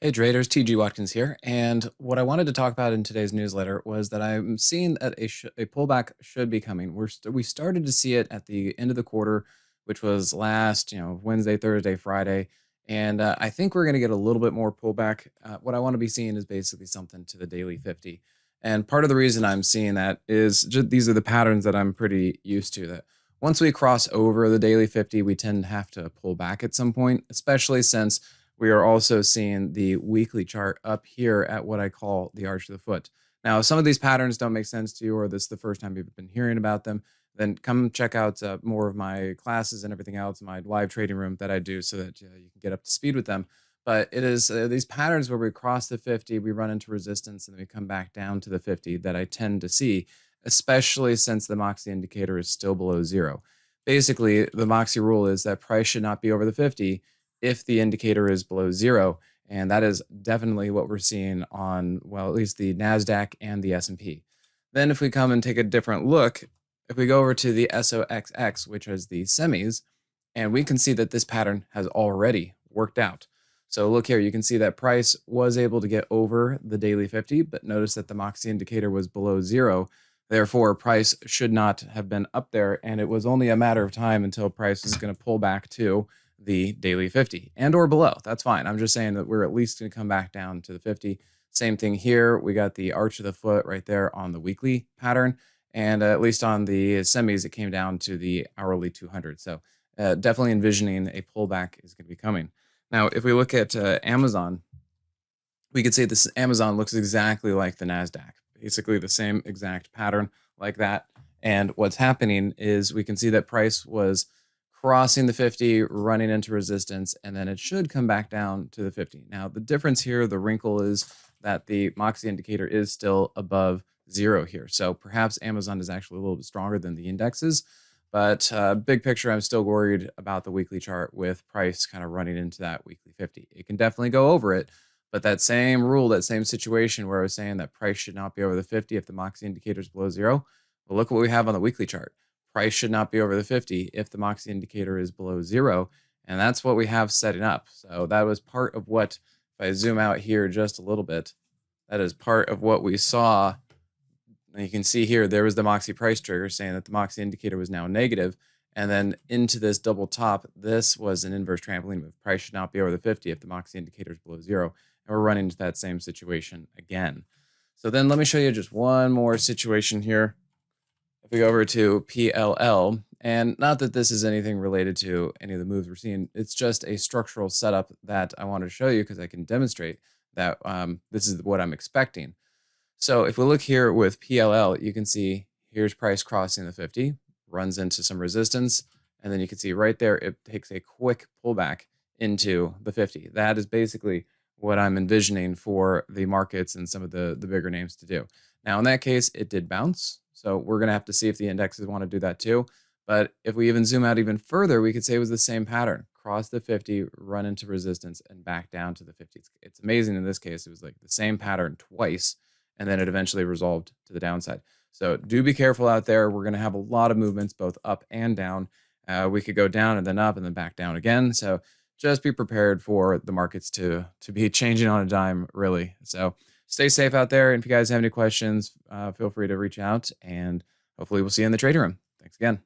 Hey traders, TG Watkins here. And what I wanted to talk about in today's newsletter was that I'm seeing that a pullback should be coming. We started to see it at the end of the quarter, which was last, Wednesday, Thursday, Friday. And I think we're going to get a little bit more pullback. What I want to be seeing is basically something to the daily 50. And part of the reason I'm seeing that is just these are the patterns that I'm pretty used to. That once we cross over the daily 50, we tend to have to pull back at some point, especially since we are also seeing the weekly chart up here at what I call the arch of the foot. Now, if some of these patterns don't make sense to you, or this is the first time you've been hearing about them, then come check out more of my classes and everything else, my live trading room that I do so that you can get up to speed with them. But it is these patterns where we cross the 50, we run into resistance, and then we come back down to the 50 that I tend to see, especially since the Moxie indicator is still below zero. Basically, the Moxie rule is that price should not be over the 50 if the indicator is below zero. And that is definitely what we're seeing on, well, at least the NASDAQ and the S&P. Then if we come and take a different look, if we go over to the SOXX, which is the semis, and we can see that this pattern has already worked out. So look here, you can see that price was able to get over the daily 50, but notice that the Moxie indicator was below zero. Therefore, price should not have been up there, and it was only a matter of time until price is going to pull back to the daily 50 and or below. That's fine. I'm just saying that we're at least going to come back down to the 50. Same thing here. We got the arch of the foot right there on the weekly pattern. And at least on the semis, it came down to the hourly 200. So definitely envisioning a pullback is going to be coming. Now, if we look at Amazon, we could say this Amazon looks exactly like the NASDAQ, basically the same exact pattern like that. And what's happening is we can see that price was crossing the 50, running into resistance, and then it should come back down to the 50. Now, the difference here, the wrinkle is that the Moxie indicator is still above zero here. So perhaps Amazon is actually a little bit stronger than the indexes. But big picture, I'm still worried about the weekly chart with price kind of running into that weekly 50. It can definitely go over it, but that same rule, that same situation where I was saying that price should not be over the 50 if the Moxie indicator is below zero, well, look what we have on the weekly chart. Price should not be over the 50 if the Moxie indicator is below zero. And that's what we have setting up. So that was part of what, if I zoom out here just a little bit, that is part of what we saw. And you can see here, there was the Moxie price trigger saying that the Moxie indicator was now negative. And then into this double top, this was an inverse trampoline move. Price should not be over the 50 if the Moxie indicator is below zero. And we're running into that same situation again. So then let me show you just one more situation here. If we go over to PLL, and not that this is anything related to any of the moves we're seeing, it's just a structural setup that I wanted to show you because I can demonstrate that this is what I'm expecting. So if we look here with PLL, you can see here's price crossing the 50, runs into some resistance, and then you can see right there, it takes a quick pullback into the 50. That is basically what I'm envisioning for the markets and some of the bigger names to do. Now, in that case, it did bounce. So we're going to have to see if the indexes want to do that too. But if we even zoom out even further, we could say it was the same pattern. Cross the 50, run into resistance, and back down to the 50. It's amazing in this case. It was like the same pattern twice, and then it eventually resolved to the downside. So do be careful out there. We're going to have a lot of movements, both up and down. We could go down and then up and then back down again. So just be prepared for the markets to be changing on a dime, really. So stay safe out there. And if you guys have any questions, feel free to reach out, and hopefully we'll see you in the trading room. Thanks again.